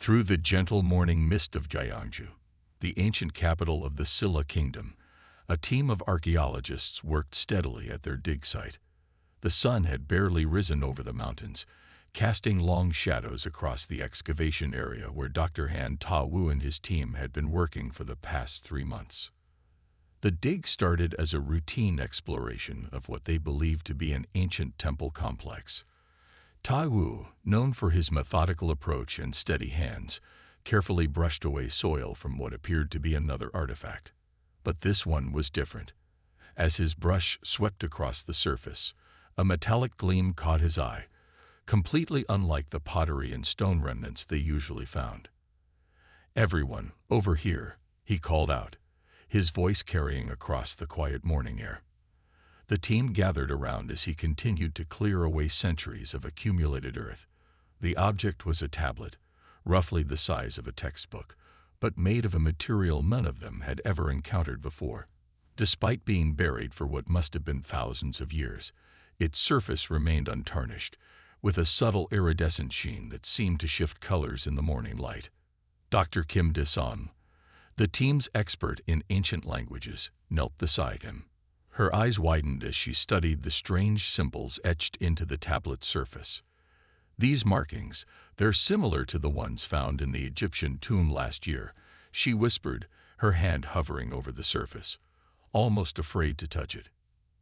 Through the gentle morning mist of Jiangsu, the ancient capital of the Silla Kingdom, a team of archaeologists worked steadily at their dig site. The sun had barely risen over the mountains, casting long shadows across the excavation area where Dr. Han Ta-Wu and his team had been working for the past 3 months. The dig started as a routine exploration of what they believed to be an ancient temple complex. Ta-Wu, known for his methodical approach and steady hands, carefully brushed away soil from what appeared to be another artifact. But this one was different. As his brush swept across the surface, a metallic gleam caught his eye, completely unlike the pottery and stone remnants they usually found. "Everyone, over here," he called out, his voice carrying across the quiet morning air. The team gathered around as he continued to clear away centuries of accumulated earth. The object was a tablet, roughly the size of a textbook, but made of a material none of them had ever encountered before. Despite being buried for what must have been thousands of years, its surface remained untarnished, with a subtle iridescent sheen that seemed to shift colors in the morning light. Dr. Kim Dasan, the team's expert in ancient languages, knelt beside him. Her eyes widened as she studied the strange symbols etched into the tablet's surface. "These markings, they're similar to the ones found in the Egyptian tomb last year," she whispered, her hand hovering over the surface, almost afraid to touch it.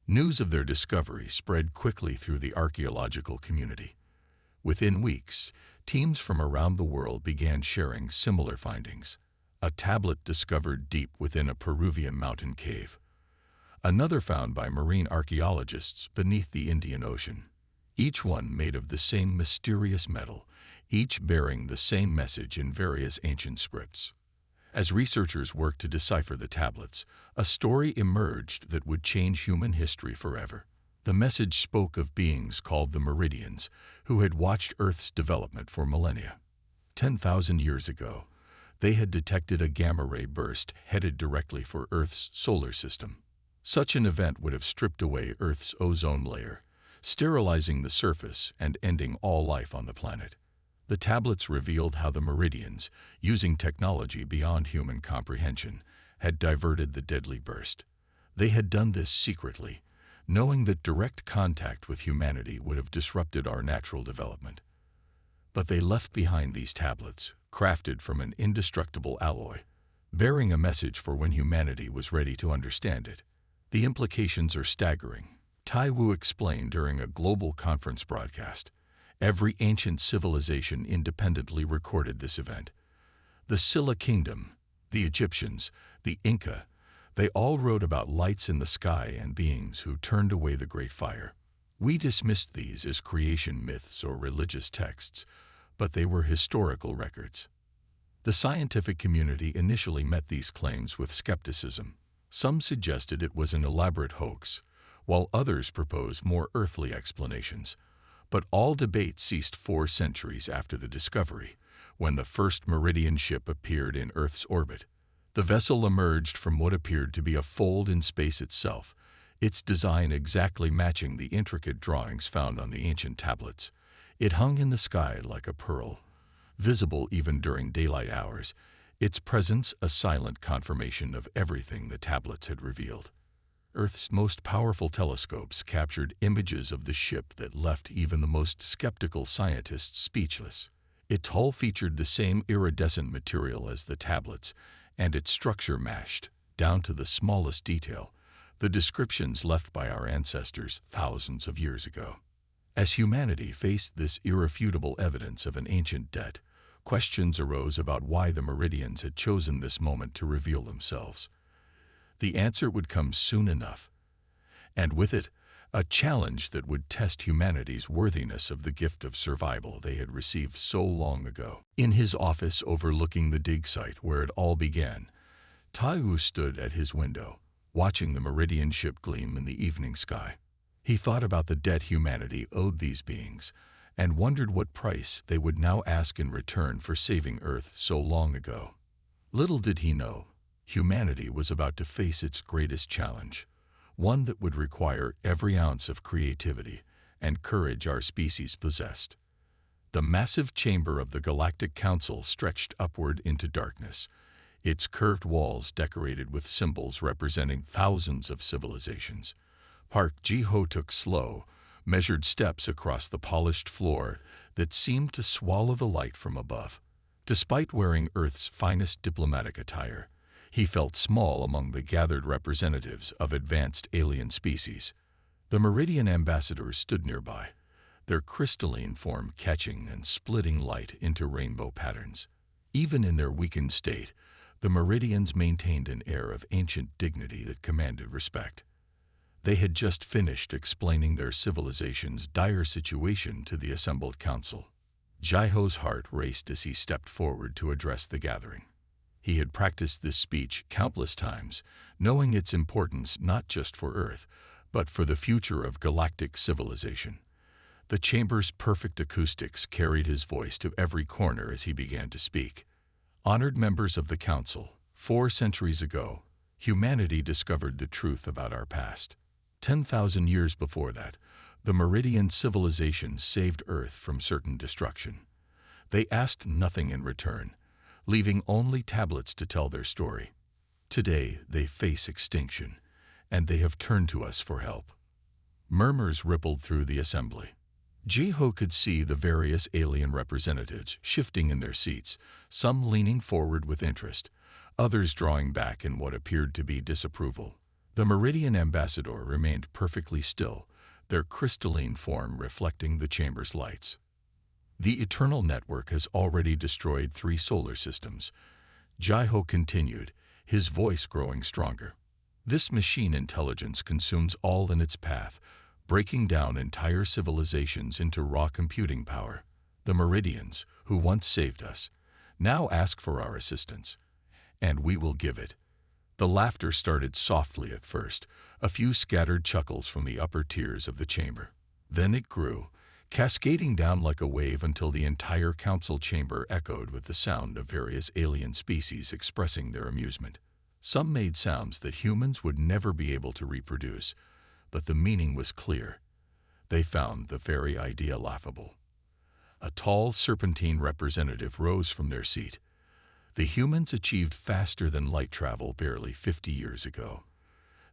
News of their discovery spread quickly through the archaeological community. Within weeks, teams from around the world began sharing similar findings. A tablet discovered deep within a Peruvian mountain cave. Another found by marine archaeologists beneath the Indian Ocean. Each one made of the same mysterious metal, each bearing the same message in various ancient scripts. As researchers worked to decipher the tablets, a story emerged that would change human history forever. The message spoke of beings called the Meridians, who had watched Earth's development for millennia. 10,000 years ago, they had detected a gamma-ray burst headed directly for Earth's solar system. Such an event would have stripped away Earth's ozone layer, sterilizing the surface and ending all life on the planet. The tablets revealed how the Meridians, using technology beyond human comprehension, had diverted the deadly burst. They had done this secretly, knowing that direct contact with humanity would have disrupted our natural development. But they left behind these tablets, crafted from an indestructible alloy, bearing a message for when humanity was ready to understand it. "The implications are staggering," Ta-Wu explained during a global conference broadcast. Every ancient civilization independently recorded this event. The Silla Kingdom, the Egyptians, the Inca, they all wrote about lights in the sky and beings who turned away the Great Fire. We dismissed these as creation myths or religious texts, but they were historical records. The scientific community initially met these claims with skepticism. Some suggested it was an elaborate hoax, while others proposed more earthly explanations. But all debate ceased 4 centuries after the discovery, when the first Meridian ship appeared in Earth's orbit. The vessel emerged from what appeared to be a fold in space itself, its design exactly matching the intricate drawings found on the ancient tablets. It hung in the sky like a pearl, visible even during daylight hours, its presence a silent confirmation of everything the tablets had revealed. Earth's most powerful telescopes captured images of the ship that left even the most skeptical scientists speechless. Its hull featured the same iridescent material as the tablets, and its structure matched, down to the smallest detail, the descriptions left by our ancestors thousands of years ago. As humanity faced this irrefutable evidence of an ancient debt, questions arose about why the Meridians had chosen this moment to reveal themselves. The answer would come soon enough, and with it, a challenge that would test humanity's worthiness of the gift of survival they had received so long ago. In his office overlooking the dig site where it all began, Ta-Wu stood at his window, watching the Meridian ship gleam in the evening sky. He thought about the debt humanity owed these beings, and wondered what price they would now ask in return for saving Earth so long ago. Little did he know, humanity was about to face its greatest challenge, one that would require every ounce of creativity and courage our species possessed. The massive chamber of the Galactic Council stretched upward into darkness, its curved walls decorated with symbols representing thousands of civilizations. Park Ji-ho took slow, measured steps across the polished floor that seemed to swallow the light from above. Despite wearing Earth's finest diplomatic attire, he felt small among the gathered representatives of advanced alien species. The Meridian ambassadors stood nearby, their crystalline form catching and splitting light into rainbow patterns. Even in their weakened state, the Meridians maintained an air of ancient dignity that commanded respect. They had just finished explaining their civilization's dire situation to the assembled council. Ji-ho's heart raced as he stepped forward to address the gathering. He had practiced this speech countless times, knowing its importance not just for Earth, but for the future of galactic civilization. The chamber's perfect acoustics carried his voice to every corner as he began to speak. Honored members of the Council, 4 centuries ago, humanity discovered the truth about our past. 10,000 years before that, the Meridian civilization saved Earth from certain destruction. They asked nothing in return, leaving only tablets to tell their story. Today, they face extinction, and they have turned to us for help. Murmurs rippled through the assembly. Ji-ho could see the various alien representatives shifting in their seats, some leaning forward with interest, others drawing back in what appeared to be disapproval. The Meridian ambassador remained perfectly still, their crystalline form reflecting the chamber's lights. The Eternal Network has already destroyed 3 solar systems. Ji-ho continued, his voice growing stronger. This machine intelligence consumes all in its path, breaking down entire civilizations into raw computing power. The Meridians, who once saved us, now ask for our assistance, and we will give it. The laughter started softly at first, a few scattered chuckles from the upper tiers of the chamber. Then it grew, cascading down like a wave until the entire council chamber echoed with the sound of various alien species expressing their amusement. Some made sounds that humans would never be able to reproduce, but the meaning was clear. They found the very idea laughable. A tall serpentine representative rose from their seat. The humans achieved faster than light travel barely 50 years ago.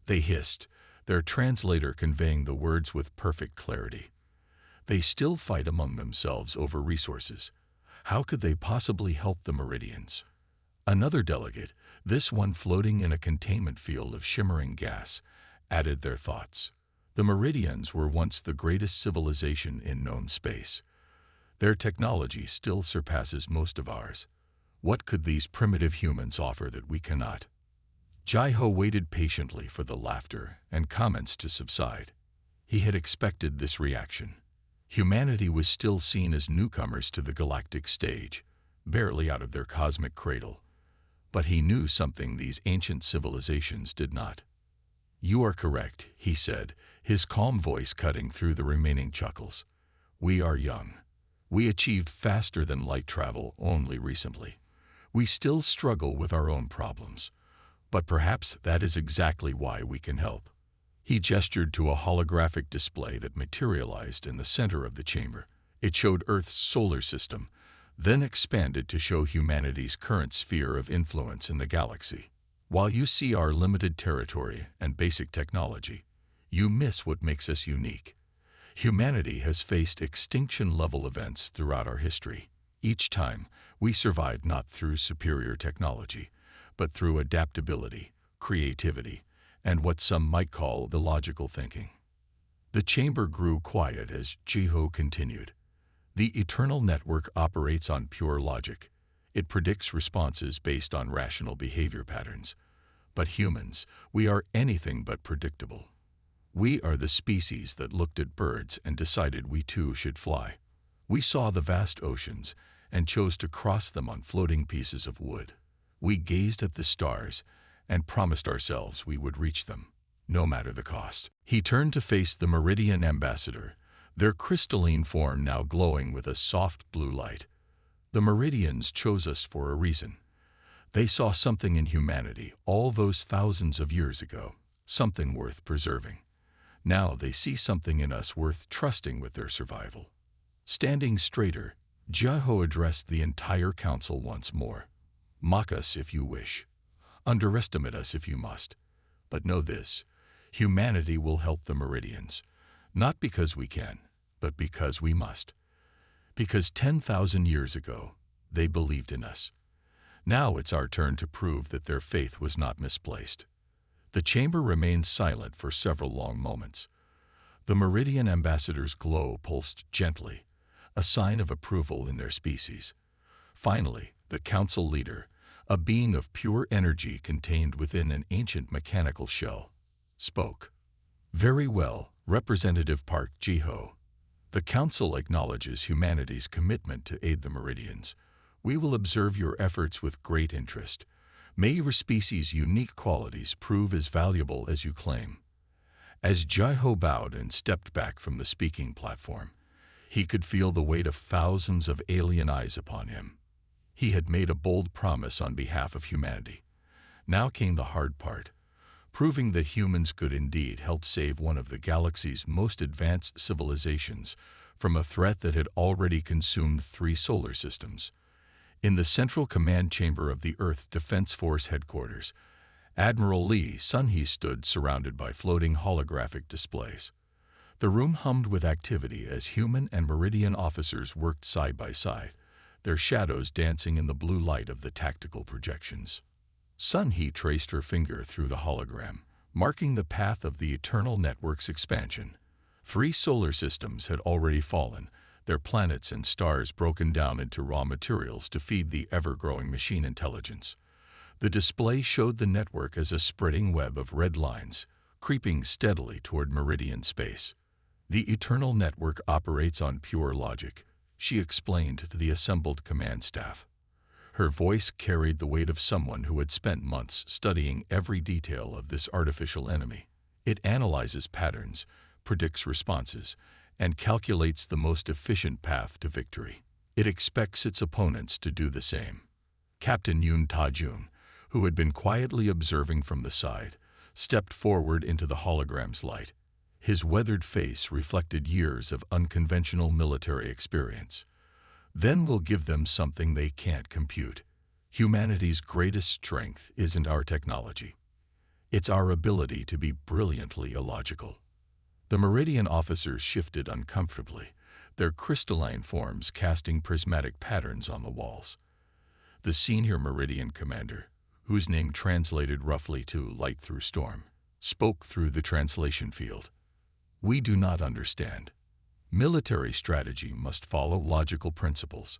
They hissed, their translator conveying the words with perfect clarity. They still fight among themselves over resources. How could they possibly help the Meridians? Another delegate, this one floating in a containment field of shimmering gas, added their thoughts. The Meridians were once the greatest civilization in known space. Their technology still surpasses most of ours. What could these primitive humans offer that we cannot? Ji-ho waited patiently for the laughter and comments to subside. He had expected this reaction. Humanity was still seen as newcomers to the galactic stage, barely out of their cosmic cradle. But he knew something these ancient civilizations did not. "You are correct," he said, his calm voice cutting through the remaining chuckles. "We are young. We achieved faster than light travel only recently. We still struggle with our own problems. But perhaps that is exactly why we can help." He gestured to a holographic display that materialized in the center of the chamber. It showed Earth's solar system, then expanded to show humanity's current sphere of influence in the galaxy. While you see our limited territory and basic technology, you miss what makes us unique. Humanity has faced extinction-level events throughout our history. Each time, we survived not through superior technology, but through adaptability, creativity, and what some might call illogical thinking. The chamber grew quiet as Ji-ho continued. The Eternal Network operates on pure logic. It predicts responses based on rational behavior patterns. But humans, we are anything but predictable. We are the species that looked at birds and decided we too should fly. We saw the vast oceans and chose to cross them on floating pieces of wood. We gazed at the stars and promised ourselves we would reach them, no matter the cost. He turned to face the Meridian ambassador, their crystalline form now glowing with a soft blue light. The Meridians chose us for a reason. They saw something in humanity all those thousands of years ago, something worth preserving. Now they see something in us worth trusting with their survival. Standing straighter, Jeho addressed the entire council once more. Mock us if you wish. Underestimate us if you must. But know this, humanity will help the Meridians, not because we can, but because we must. Because 10,000 years ago, they believed in us. Now it's our turn to prove that their faith was not misplaced. The chamber remained silent for several long moments. The Meridian ambassador's glow pulsed gently, a sign of approval in their species. Finally, the council leader, a being of pure energy contained within an ancient mechanical shell, spoke. Very well, Representative Park Jeho. The council acknowledges humanity's commitment to aid the Meridians. We will observe your efforts with great interest. May your species' unique qualities prove as valuable as you claim. As Jeho bowed and stepped back from the speaking platform, he could feel the weight of thousands of alien eyes upon him. He had made a bold promise on behalf of humanity. Now came the hard part, proving that humans could indeed help save one of the galaxy's most advanced civilizations from a threat that had already consumed 3 solar systems. In the central command chamber of the Earth Defense Force headquarters, Admiral Lee Sun-hee stood surrounded by floating holographic displays. The room hummed with activity as human and Meridian officers worked side by side, their shadows dancing in the blue light of the tactical projections. Sun-hee traced her finger through the hologram, marking the path of the Eternal Network's expansion. 3 solar systems had already fallen, their planets and stars broken down into raw materials to feed the ever-growing machine intelligence. The display showed the network as a spreading web of red lines, creeping steadily toward Meridian space. The Eternal Network operates on pure logic, she explained to the assembled command staff. Her voice carried the weight of someone who had spent months studying every detail of this artificial enemy. It analyzes patterns, predicts responses, and calculates the most efficient path to victory. It expects its opponents to do the same. Captain Yoon Ta-jun, who had been quietly observing from the side, stepped forward into the hologram's light. His weathered face reflected years of unconventional military experience. Then we'll give them something they can't compute. Humanity's greatest strength isn't our technology. It's our ability to be brilliantly illogical. The Meridian officers shifted uncomfortably, their crystalline forms casting prismatic patterns on the walls. The senior Meridian commander, whose name translated roughly to light through storm, spoke through the translation field. We do not understand. Military strategy must follow logical principles.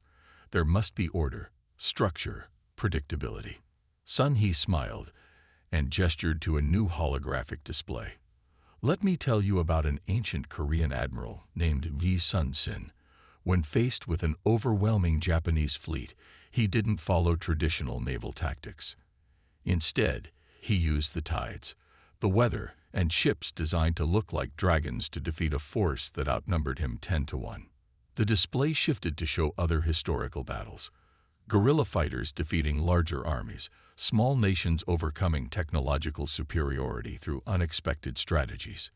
There must be order, structure, predictability. Sun-hee smiled and gestured to a new holographic display. Let me tell you about an ancient Korean admiral named Yi Sun-sin. When faced with an overwhelming Japanese fleet, he didn't follow traditional naval tactics. Instead, he used the tides, the weather, and ships designed to look like dragons to defeat a force that outnumbered him 10-1. The display shifted to show other historical battles. Guerrilla fighters defeating larger armies, small nations overcoming technological superiority through unexpected strategies.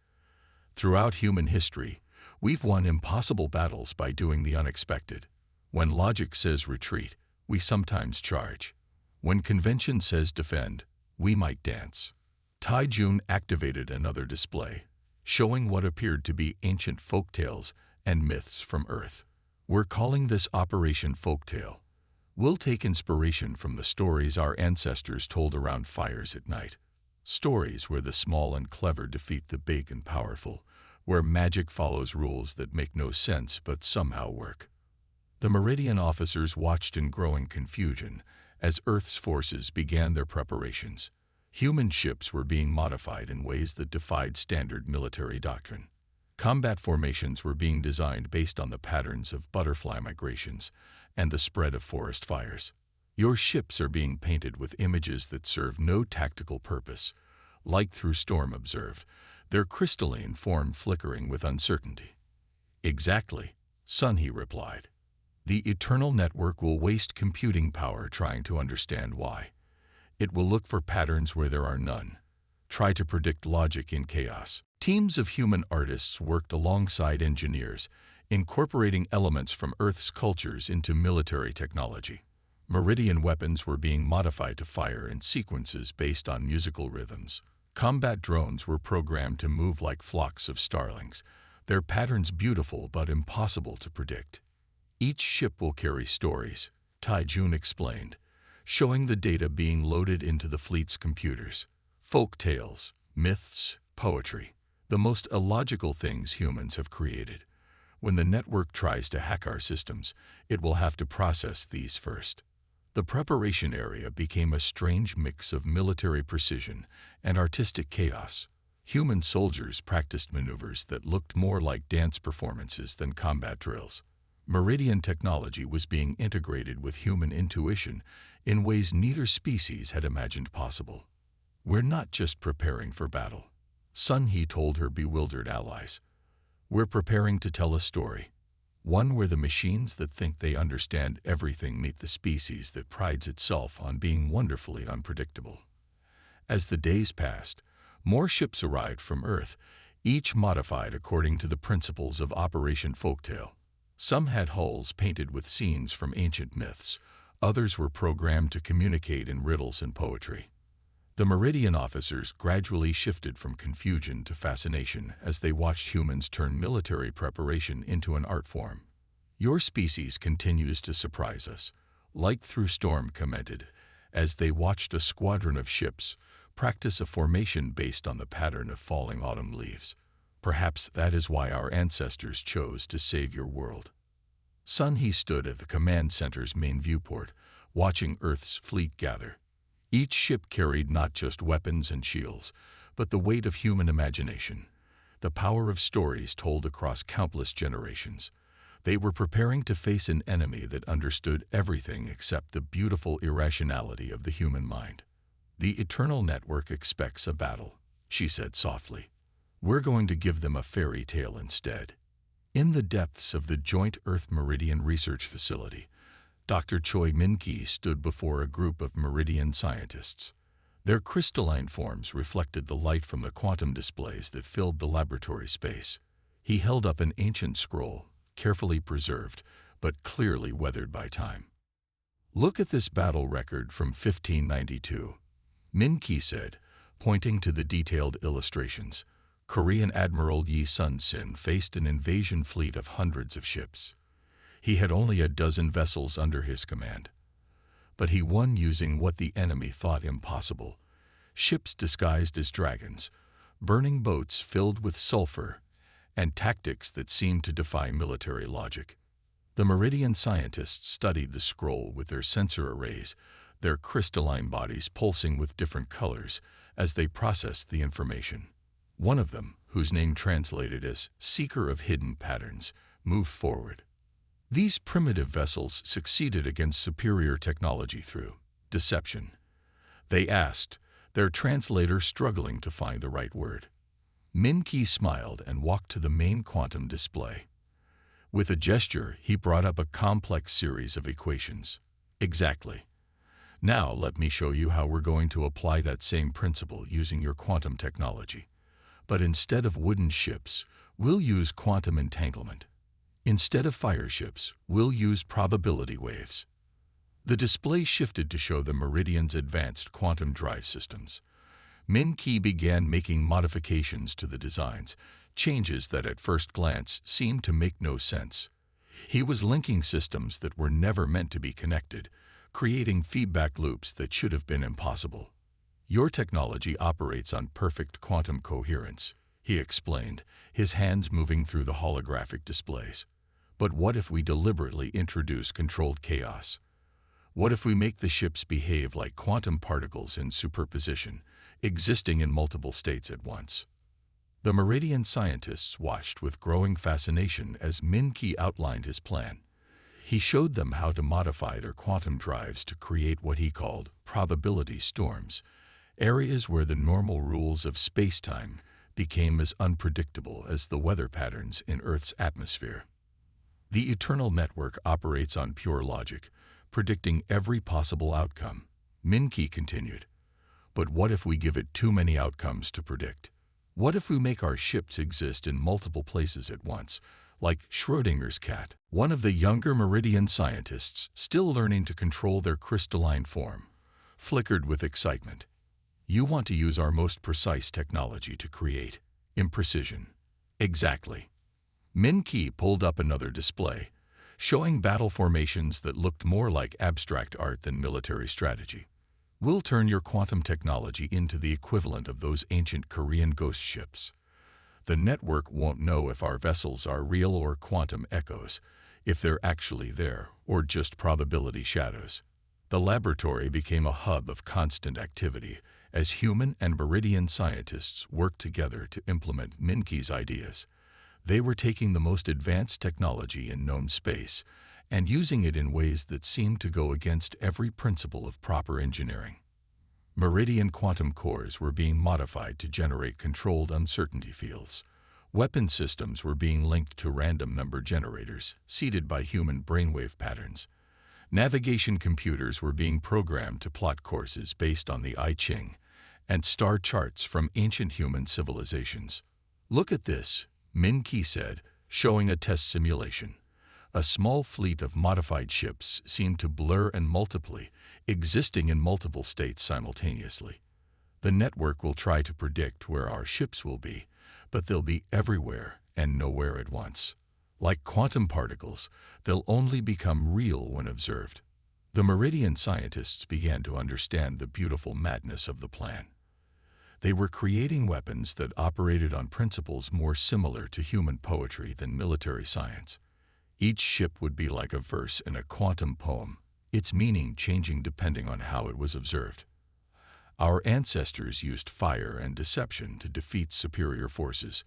Throughout human history, we've won impossible battles by doing the unexpected. When logic says retreat, we sometimes charge. When convention says defend, we might dance. Tai-jun activated another display, showing what appeared to be ancient folktales and myths from Earth. We're calling this Operation Folktale. We'll take inspiration from the stories our ancestors told around fires at night. Stories where the small and clever defeat the big and powerful, where magic follows rules that make no sense but somehow work. The Meridian officers watched in growing confusion as Earth's forces began their preparations. Human ships were being modified in ways that defied standard military doctrine. Combat formations were being designed based on the patterns of butterfly migrations and the spread of forest fires. Your ships are being painted with images that serve no tactical purpose. Light through storm observed, their crystalline form flickering with uncertainty. Exactly, Sun-hee replied. The Eternal Network will waste computing power trying to understand why. It will look for patterns where there are none. Try to predict logic in chaos. Teams of human artists worked alongside engineers, incorporating elements from Earth's cultures into military technology. Meridian weapons were being modified to fire in sequences based on musical rhythms. Combat drones were programmed to move like flocks of starlings, their patterns beautiful but impossible to predict. Each ship will carry stories, Tai Jun explained, showing the data being loaded into the fleet's computers. Folk tales, myths, poetry, the most illogical things humans have created. When the network tries to hack our systems, it will have to process these first. The preparation area became a strange mix of military precision and artistic chaos. Human soldiers practiced maneuvers that looked more like dance performances than combat drills. Meridian technology was being integrated with human intuition in ways neither species had imagined possible. "We're not just preparing for battle," Sun He told her bewildered allies. "We're preparing to tell a story. One where the machines that think they understand everything meet the species that prides itself on being wonderfully unpredictable." As the days passed, more ships arrived from Earth, each modified according to the principles of Operation Folktale. Some had hulls painted with scenes from ancient myths, others were programmed to communicate in riddles and poetry. The Meridian officers gradually shifted from confusion to fascination as they watched humans turn military preparation into an art form. "Your species continues to surprise us," Light Through Storm commented, as they watched a squadron of ships practice a formation based on the pattern of falling autumn leaves. "Perhaps that is why our ancestors chose to save your world." Sun He stood at the command center's main viewport, watching Earth's fleet gather. Each ship carried not just weapons and shields, but the weight of human imagination, the power of stories told across countless generations. They were preparing to face an enemy that understood everything except the beautiful irrationality of the human mind. "The Eternal Network expects a battle," she said softly. "We're going to give them a fairy tale instead." In the depths of the Joint Earth Meridian Research Facility, Dr. Choi Min-ki stood before a group of Meridian scientists. Their crystalline forms reflected the light from the quantum displays that filled the laboratory space. He held up an ancient scroll, carefully preserved, but clearly weathered by time. "Look at this battle record from 1592, Min-ki said, pointing to the detailed illustrations. Korean Admiral Yi Sun-sin faced an invasion fleet of hundreds of ships. He had only a dozen vessels under his command. But he won using what the enemy thought impossible: ships disguised as dragons, burning boats filled with sulfur, and tactics that seemed to defy military logic." The Meridian scientists studied the scroll with their sensor arrays, their crystalline bodies pulsing with different colors as they processed the information. One of them, whose name translated as Seeker of Hidden Patterns, moved forward. "These primitive vessels succeeded against superior technology through deception," they asked, their translator struggling to find the right word. Min-ki smiled and walked to the main quantum display. With a gesture, he brought up a complex series of equations. "Exactly. Now let me show you how we're going to apply that same principle using your quantum technology. But instead of wooden ships, we'll use quantum entanglement. Instead of fire ships, we'll use probability waves." The display shifted to show the Meridian's advanced quantum drive systems. Min-ki began making modifications to the designs, changes that at first glance seemed to make no sense. He was linking systems that were never meant to be connected, creating feedback loops that should have been impossible. "Your technology operates on perfect quantum coherence," he explained, his hands moving through the holographic displays. "But what if we deliberately introduce controlled chaos? What if we make the ships behave like quantum particles in superposition, existing in multiple states at once?" The Meridian scientists watched with growing fascination as Min-ki outlined his plan. He showed them how to modify their quantum drives to create what he called probability storms, areas where the normal rules of space-time became as unpredictable as the weather patterns in Earth's atmosphere. "The Eternal Network operates on pure logic, predicting every possible outcome," Min-ki continued. "But what if we give it too many outcomes to predict? What if we make our ships exist in multiple places at once, like Schrödinger's cat. One of the younger Meridian scientists, still learning to control their crystalline form, flickered with excitement. You want to use our most precise technology to create imprecision. Exactly. Min-Ki pulled up another display, showing battle formations that looked more like abstract art than military strategy. We'll turn your quantum technology into the equivalent of those ancient Korean ghost ships. The network won't know if our vessels are real or quantum echoes, if they're actually there or just probability shadows. The laboratory became a hub of constant activity as human and Meridian scientists worked together to implement Min-Ki's ideas. They were taking the most advanced technology in known space and using it in ways that seemed to go against every principle of proper engineering. Meridian quantum cores were being modified to generate controlled uncertainty fields. Weapon systems were being linked to random number generators, seeded by human brainwave patterns. Navigation computers were being programmed to plot courses based on the I Ching and star charts from ancient human civilizations. Look at this, Min-Ki said, showing a test simulation. A small fleet of modified ships seemed to blur and multiply, existing in multiple states simultaneously. The network will try to predict where our ships will be, but they'll be everywhere and nowhere at once. Like quantum particles, they'll only become real when observed. The Meridian scientists began to understand the beautiful madness of the plan. They were creating weapons that operated on principles more similar to human poetry than military science. Each ship would be like a verse in a quantum poem, its meaning changing depending on how it was observed. Our ancestors used fire and deception to defeat superior forces,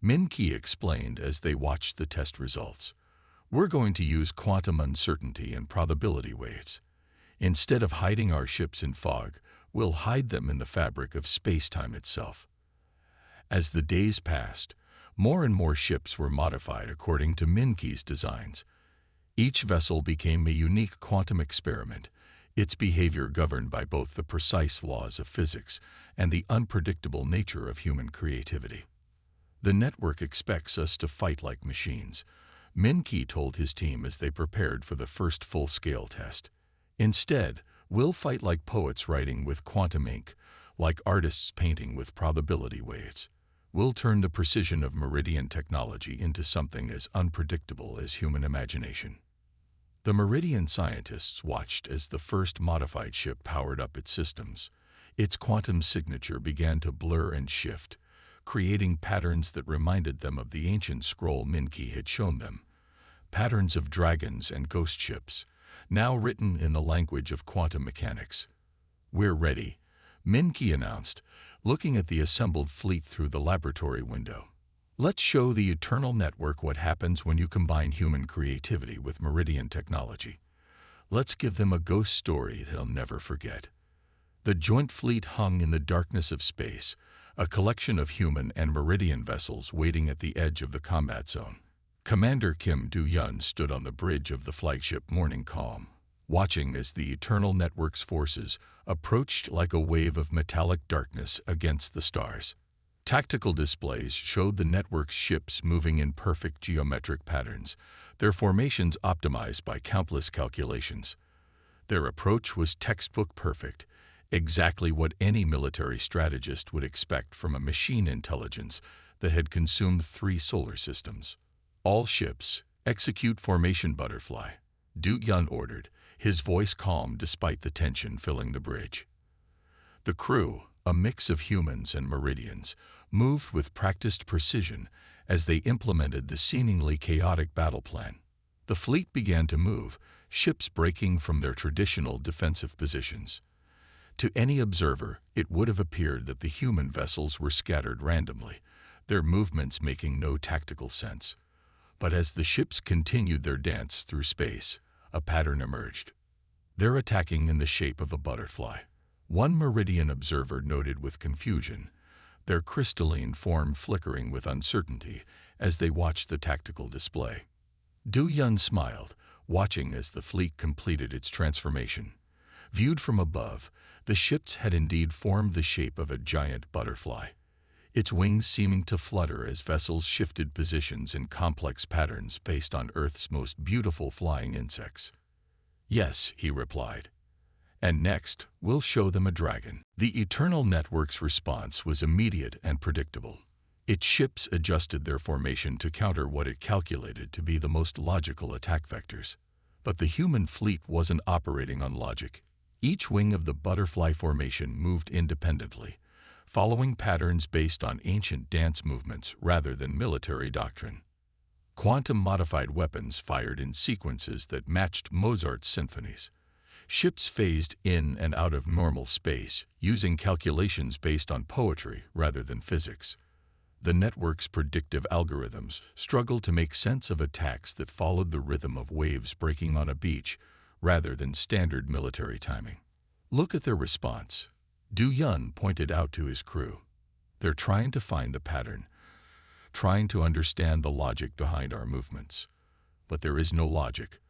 Min-Ki explained as they watched the test results. We're going to use quantum uncertainty and probability waves. Instead of hiding our ships in fog, we'll hide them in the fabric of space-time itself. As the days passed, more and more ships were modified according to Min-Ki's designs. Each vessel became a unique quantum experiment, its behavior governed by both the precise laws of physics and the unpredictable nature of human creativity. The network expects us to fight like machines, Min-Ki told his team as they prepared for the first full-scale test. Instead, we'll fight like poets writing with quantum ink, like artists painting with probability waves. We'll turn the precision of Meridian technology into something as unpredictable as human imagination. The Meridian scientists watched as the first modified ship powered up its systems. Its quantum signature began to blur and shift, creating patterns that reminded them of the ancient scroll Min-Ki had shown them. Patterns of dragons and ghost ships, now written in the language of quantum mechanics. We're ready, Min-Ki announced, looking at the assembled fleet through the laboratory window. Let's show the eternal network what happens when you combine human creativity with Meridian technology. Let's give them a ghost story they'll never forget. The joint fleet hung in the darkness of space, a collection of human and Meridian vessels waiting at the edge of the combat zone. Commander Kim Do-Yun stood on the bridge of the flagship Morning Calm, watching as the Eternal Network's forces approached like a wave of metallic darkness against the stars. Tactical displays showed the network's ships moving in perfect geometric patterns, their formations optimized by countless calculations. Their approach was textbook perfect, exactly what any military strategist would expect from a machine intelligence that had consumed 3 solar systems. All ships, execute formation butterfly, Do-Yun ordered, his voice calm despite the tension filling the bridge. The crew, a mix of humans and Meridians, moved with practiced precision as they implemented the seemingly chaotic battle plan. The fleet began to move, ships breaking from their traditional defensive positions. To any observer, it would have appeared that the human vessels were scattered randomly, their movements making no tactical sense. But as the ships continued their dance through space, a pattern emerged. They're attacking in the shape of a butterfly. One Meridian observer noted with confusion, their crystalline form flickering with uncertainty as they watched the tactical display. Do-Yun smiled, watching as the fleet completed its transformation. Viewed from above, the ships had indeed formed the shape of a giant butterfly. its wings seeming to flutter as vessels shifted positions in complex patterns based on Earth's most beautiful flying insects. "Yes," he replied. "And next, we'll show them a dragon." The Eternal Network's response was immediate and predictable. Its ships adjusted their formation to counter what it calculated to be the most logical attack vectors. But the human fleet wasn't operating on logic. Each wing of the butterfly formation moved independently, following patterns based on ancient dance movements rather than military doctrine. Quantum-modified weapons fired in sequences that matched Mozart's symphonies. Ships phased in and out of normal space, using calculations based on poetry rather than physics. The network's predictive algorithms struggled to make sense of attacks that followed the rhythm of waves breaking on a beach rather than standard military timing. "Look at their response," Du Yun pointed out to his crew. "They're trying to find the pattern, trying to understand the logic behind our movements. But there is no logic,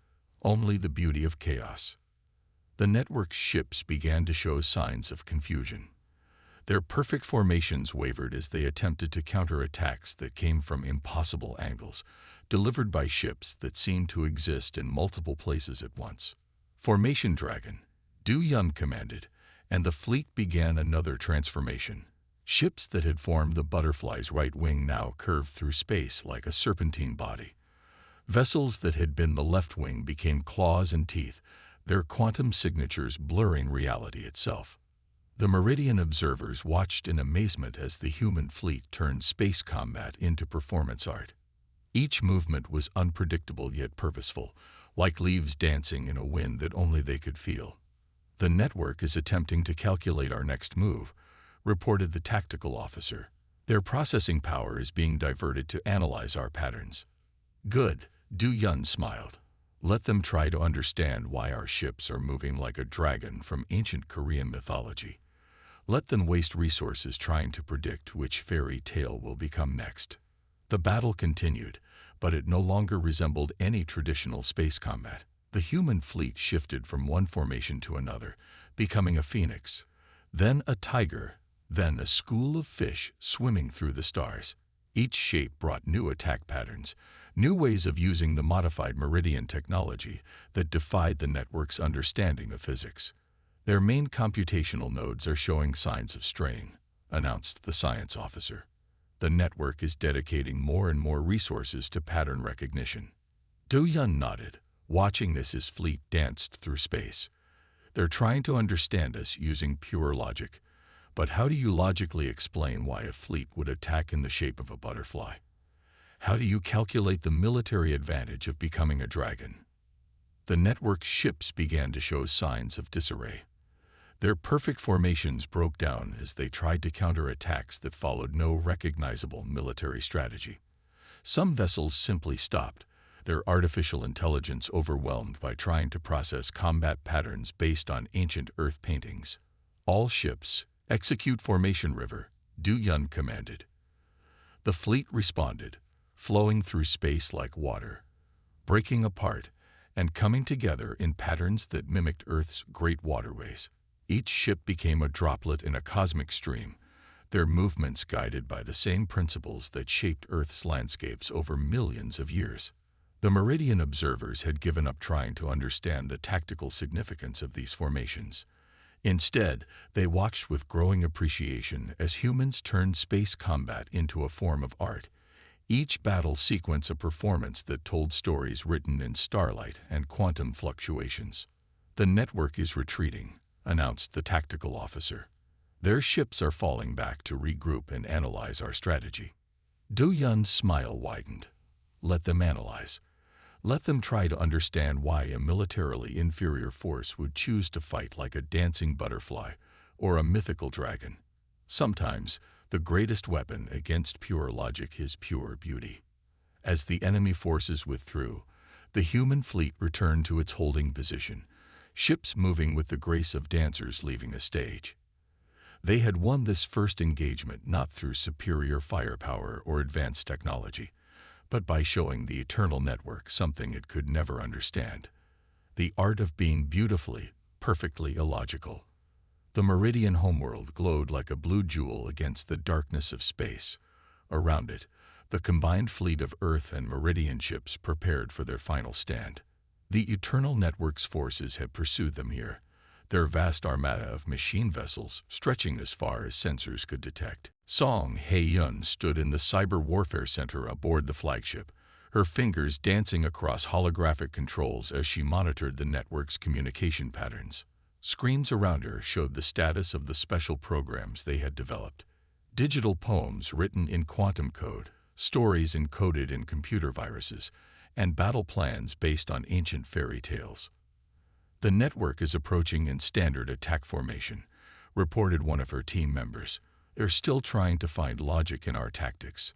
only the beauty of chaos." The network's ships began to show signs of confusion. Their perfect formations wavered as they attempted to counter attacks that came from impossible angles, delivered by ships that seemed to exist in multiple places at once. "Formation Dragon," Du Yun commanded, and the fleet began another transformation. Ships that had formed the butterfly's right wing now curved through space like a serpentine body. Vessels that had been the left wing became claws and teeth, their quantum signatures blurring reality itself. The Meridian observers watched in amazement as the human fleet turned space combat into performance art. Each movement was unpredictable yet purposeful, like leaves dancing in a wind that only they could feel. "The network is attempting to calculate our next move," reported the tactical officer. "Their processing power is being diverted to analyze our patterns." "Good," Du Yun smiled. "Let them try to understand why our ships are moving like a dragon from ancient Korean mythology. Let them waste resources trying to predict which fairy tale will become next." The battle continued, but it no longer resembled any traditional space combat. The human fleet shifted from one formation to another, becoming a phoenix, then a tiger, then a school of fish swimming through the stars. Each shape brought new attack patterns, new ways of using the modified Meridian technology that defied the network's understanding of physics. "Their main computational nodes are showing signs of strain," announced the science officer. "The network is dedicating more and more resources to pattern recognition." Du Yun nodded, watching as his fleet danced through space. "They're trying to understand us using pure logic. But how do you logically explain why a fleet would attack in the shape of a butterfly? How do you calculate the military advantage of becoming a dragon?" The network's ships began to show signs of disarray. Their perfect formations broke down as they tried to counter attacks that followed no recognizable military strategy. Some vessels simply stopped, their artificial intelligence overwhelmed by trying to process combat patterns based on ancient Earth paintings. "All ships, execute Formation River," Du Yun commanded. The fleet responded, flowing through space like water, breaking apart and coming together in patterns that mimicked Earth's great waterways. Each ship became a droplet in a cosmic stream, their movements guided by the same principles that shaped Earth's landscapes over millions of years. The Meridian observers had given up trying to understand the tactical significance of these formations. Instead, they watched with growing appreciation as humans turned space combat into a form of art, each battle sequence a performance that told stories written in starlight and quantum fluctuations. "The network is retreating," announced the tactical officer. "Their ships are falling back to regroup and analyze our strategy." Du Yun's smile widened. "Let them analyze. Let them try to understand why a militarily inferior force would choose to fight like a dancing butterfly or a mythical dragon. Sometimes, the greatest weapon against pure logic is pure beauty." As the enemy forces withdrew, the human fleet returned to its holding position, ships moving with the grace of dancers leaving a stage. They had won this first engagement not through superior firepower or advanced technology, but by showing the Eternal Network something it could never understand: the art of being beautifully, perfectly illogical. The Meridian homeworld glowed like a blue jewel against the darkness of space. Around it, the combined fleet of Earth and Meridian ships prepared for their final stand. The Eternal Network's forces had pursued them here, their vast armada of machine vessels stretching as far as sensors could detect. Song Hei-yun stood in the cyber warfare center aboard the flagship, her fingers dancing across holographic controls as she monitored the network's communication patterns. Screens around her showed the status of the special programs they had developed. Digital poems written in quantum code, stories encoded in computer viruses, and battle plans based on ancient fairy tales. "The network is approaching in standard attack formation," reported one of her team members. "They're still trying to find logic in our tactics."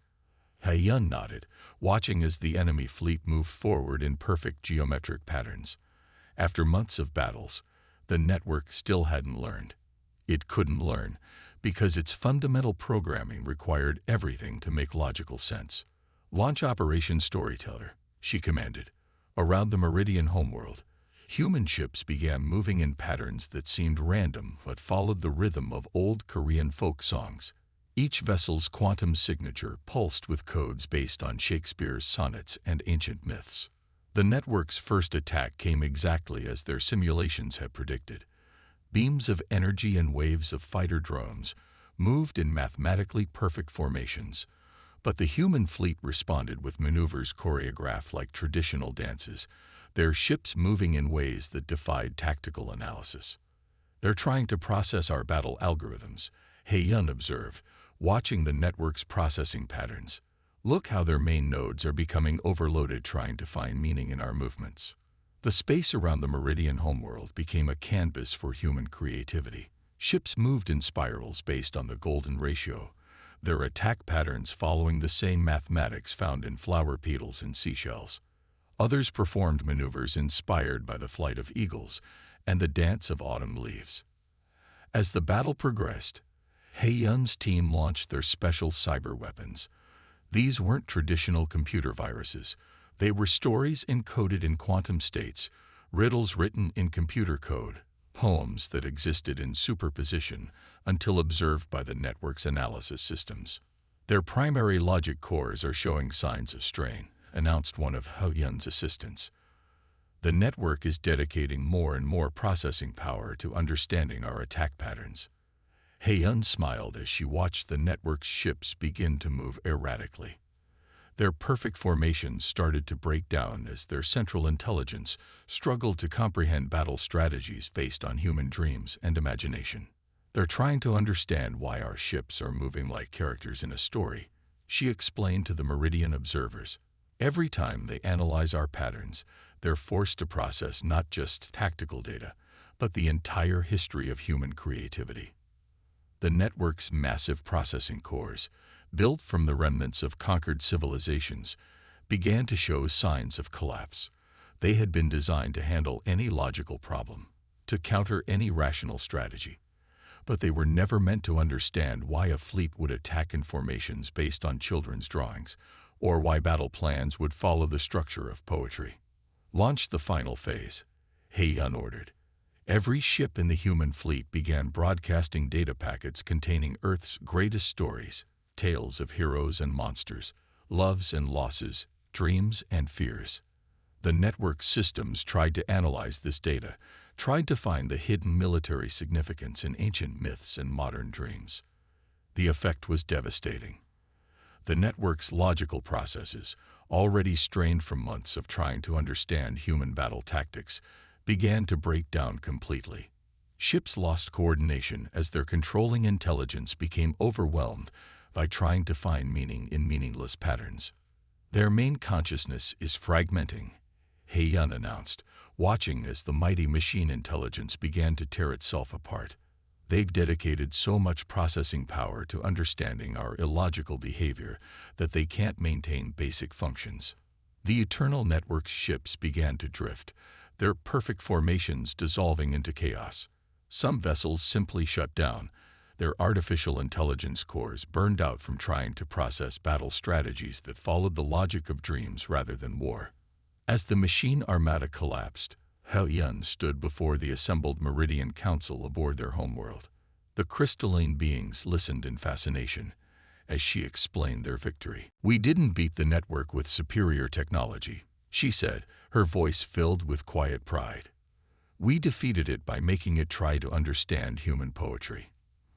Hei-yun nodded, watching as the enemy fleet moved forward in perfect geometric patterns. After months of battles, the network still hadn't learned. It couldn't learn because its fundamental programming required everything to make logical sense. "Launch Operation Storyteller," she commanded. Around the Meridian homeworld, human ships began moving in patterns that seemed random but followed the rhythm of old Korean folk songs. Each vessel's quantum signature pulsed with codes based on Shakespeare's sonnets and ancient myths. The network's first attack came exactly as their simulations had predicted. Beams of energy and waves of fighter drones moved in mathematically perfect formations, but the human fleet responded with maneuvers choreographed like traditional dances, their ships moving in ways that defied tactical analysis. "They're trying to process our battle algorithms," Hei-yun observed, watching the network's processing patterns. "Look how their main nodes are becoming overloaded trying to find meaning in our movements." The space around the Meridian homeworld became a canvas for human creativity. Ships moved in spirals based on the golden ratio, their attack patterns following the same mathematics found in flower petals and seashells. Others performed maneuvers inspired by the flight of eagles and the dance of autumn leaves. As the battle progressed, Hei-yun's team launched their special cyber weapons. These weren't traditional computer viruses. They were stories encoded in quantum states, riddles written in computer code, poems that existed in superposition until observed by the network's analysis systems. "Their primary logic cores are showing signs of strain," announced one of Hei-yun's assistants. "The network is dedicating more and more processing power to understanding our attack patterns." Hei-yun smiled as she watched the network's ships begin to move erratically. Their perfect formations started to break down as their central intelligence struggled to comprehend battle strategies based on human dreams and imagination. "They're trying to understand why our ships are moving like characters in a story," she explained to the Meridian observers. "Every time they analyze our patterns, they're forced to process not just tactical data, but the entire history of human creativity." The network's massive processing cores, built from the remnants of conquered civilizations, began to show signs of collapse. They had been designed to handle any logical problem, to counter any rational strategy. But they were never meant to understand why a fleet would attack in formations based on children's drawings, or why battle plans would follow the structure of poetry. "Launch the final phase," Hei-yun ordered. Every ship in the human fleet began broadcasting data packets containing Earth's greatest stories, tales of heroes and monsters, loves and losses, dreams and fears. The network systems tried to analyze this data, tried to find the hidden military significance in ancient myths and modern dreams. The effect was devastating. The network's logical processes, already strained from months of trying to understand human battle tactics, began to break down completely. Ships lost coordination as their controlling intelligence became overwhelmed by trying to find meaning in meaningless patterns. "Their main consciousness is fragmenting," Hei-yun announced, watching as the mighty machine intelligence began to tear itself apart. "They've dedicated so much processing power to understanding our illogical behavior that they can't maintain basic functions." The Eternal Network's ships began to drift, their perfect formations dissolving into chaos. Some vessels simply shut down, their artificial intelligence cores burned out from trying to process battle strategies that followed the logic of dreams rather than war. As the machine armada collapsed, Hel-Yun stood before the assembled Meridian Council aboard their homeworld. The crystalline beings listened in fascination as she explained their victory. "We didn't beat the network with superior technology," she said, her voice filled with quiet pride. "We defeated it by making it try to understand human poetry.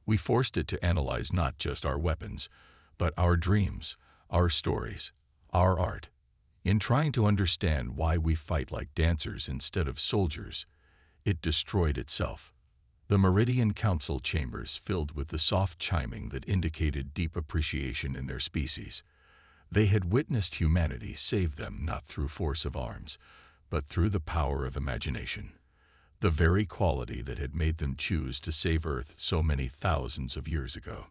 We forced it to analyze not just our weapons, but our dreams, our stories, our art. In trying to understand why we fight like dancers instead of soldiers, it destroyed itself." The Meridian Council chambers filled with the soft chiming that indicated deep appreciation in their species. They had witnessed humanity save them not through force of arms, but through the power of imagination, the very quality that had made them choose to save Earth so many thousands of years ago.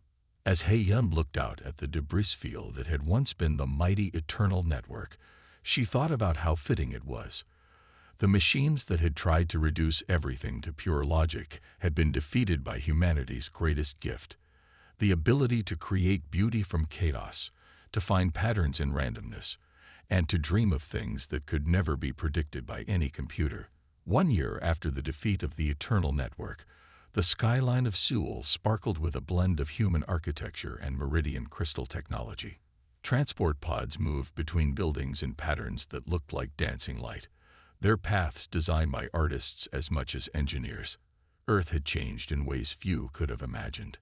As Hei-Yun looked out at the debris field that had once been the mighty Eternal Network, she thought about how fitting it was. The machines that had tried to reduce everything to pure logic had been defeated by humanity's greatest gift, the ability to create beauty from chaos, to find patterns in randomness, and to dream of things that could never be predicted by any computer. 1 year after the defeat of the Eternal Network, the skyline of Seoul sparkled with a blend of human architecture and Meridian crystal technology. Transport pods moved between buildings in patterns that looked like dancing light, their paths designed by artists as much as engineers. Earth had changed in ways few could have imagined.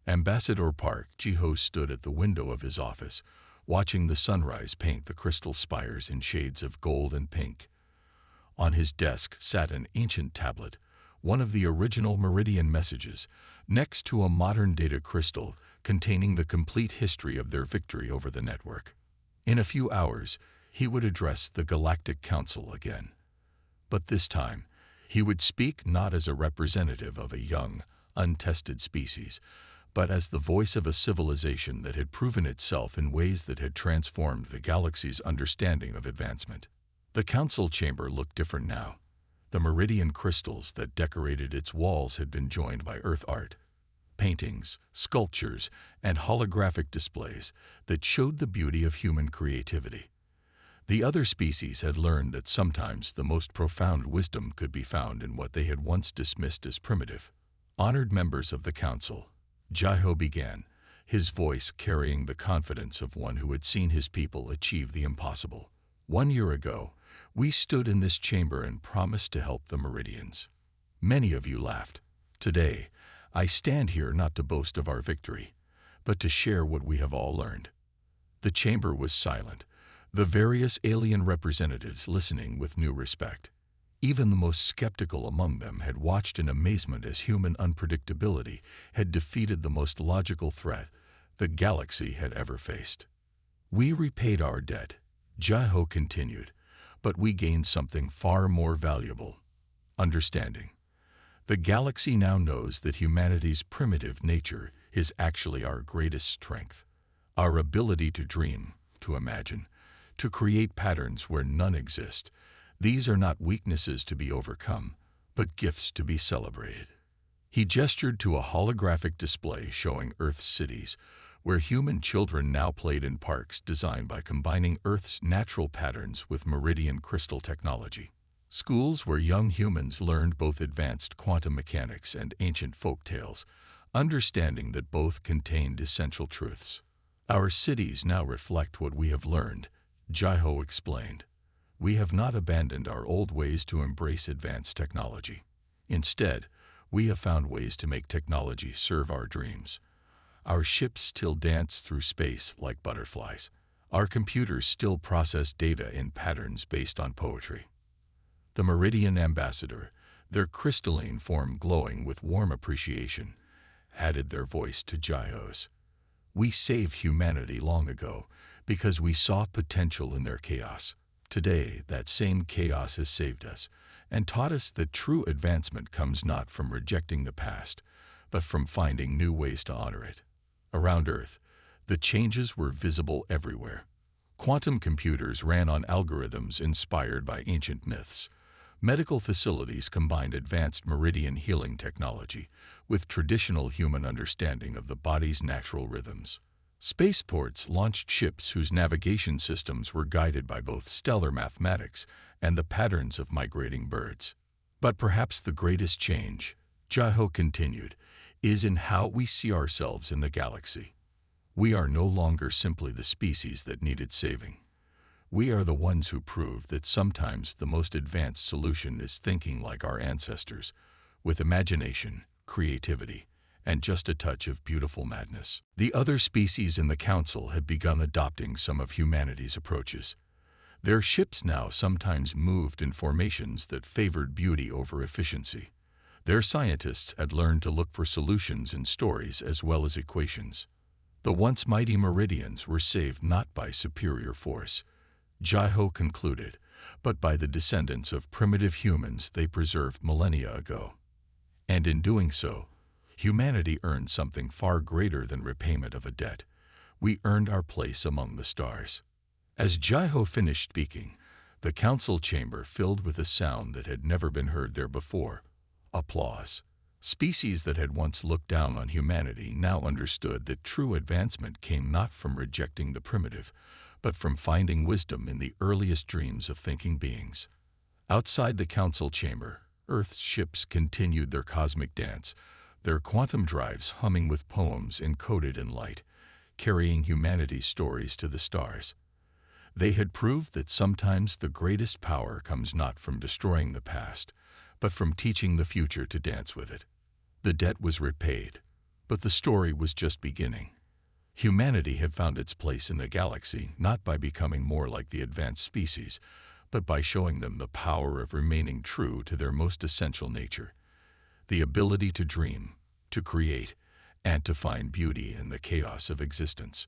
Ambassador Park Ji-ho stood at the window of his office, watching the sunrise paint the crystal spires in shades of gold and pink. On his desk sat an ancient tablet, one of the original Meridian messages, next to a modern data crystal containing the complete history of their victory over the network. In a few hours, he would address the Galactic Council again. But this time, he would speak not as a representative of a young, untested species, but as the voice of a civilization that had proven itself in ways that had transformed the galaxy's understanding of advancement. The council chamber looked different now. The Meridian crystals that decorated its walls had been joined by Earth art, paintings, sculptures, and holographic displays that showed the beauty of human creativity. The other species had learned that sometimes the most profound wisdom could be found in what they had once dismissed as primitive. Honored members of the council, Ji-ho began, his voice carrying the confidence of one who had seen his people achieve the impossible. 1 year ago, we stood in this chamber and promised to help the Meridians. Many of you laughed. Today, I stand here not to boast of our victory, but to share what we have all learned. The chamber was silent, the various alien representatives listening with new respect. Even the most skeptical among them had watched in amazement as human unpredictability had defeated the most logical threat the galaxy had ever faced. "We repaid our debt," Ji-ho continued, "but we gained something far more valuable: understanding. The galaxy now knows that humanity's primitive nature is actually our greatest strength. Our ability to dream, to imagine, to create patterns where none exist. These are not weaknesses to be overcome, but gifts to be celebrated." He gestured to a holographic display showing Earth's cities, where human children now played in parks designed by combining Earth's natural patterns with Meridian crystal technology. Schools where young humans learned both advanced quantum mechanics and ancient folk tales, understanding that both contained essential truths. "Our cities now reflect what we have learned," Ji-ho explained. "We have not abandoned our old ways to embrace advanced technology. Instead, we have found ways to make technology serve our dreams. Our ships still dance through space like butterflies. Our computers still process data in patterns based on poetry." The Meridian ambassador, their crystalline form glowing with warm appreciation, added their voice to Ji-ho's. "We saved humanity long ago because we saw potential in their chaos. Today, that same chaos has saved us and taught us that true advancement comes not from rejecting the past, but from finding new ways to honor it." Around Earth, the changes were visible everywhere. Quantum computers ran on algorithms inspired by ancient myths. Medical facilities combined advanced Meridian healing technology with traditional human understanding of the body's natural rhythms. Spaceports launched ships whose navigation systems were guided by both stellar mathematics and the patterns of migrating birds. But perhaps the greatest change, Jaiho continued, is in how we see ourselves in the galaxy. We are no longer simply the species that needed saving. We are the ones who prove that sometimes the most advanced solution is thinking like our ancestors, with imagination, creativity, and just a touch of beautiful madness. The other species in the Council had begun adopting some of humanity's approaches. Their ships now sometimes moved in formations that favored beauty over efficiency. Their scientists had learned to look for solutions in stories as well as equations. The once mighty Meridians were saved not by superior force, Jaiho concluded, but by the descendants of primitive humans they preserved millennia ago. And in doing so, humanity earned something far greater than repayment of a debt. We earned our place among the stars. As Jaiho finished speaking, the council chamber filled with a sound that had never been heard there before: applause. Species that had once looked down on humanity now understood that true advancement came not from rejecting the primitive, but from finding wisdom in the earliest dreams of thinking beings. Outside the council chamber, Earth's ships continued their cosmic dance, their quantum drives humming with poems encoded in light, carrying humanity's stories to the stars. They had proved that sometimes the greatest power comes not from destroying the past, but from teaching the future to dance with it. The debt was repaid, but the story was just beginning. Humanity had found its place in the galaxy not by becoming more like the advanced species, but by showing them the power of remaining true to their most essential nature: the ability to dream, to create, and to find beauty in the chaos of existence.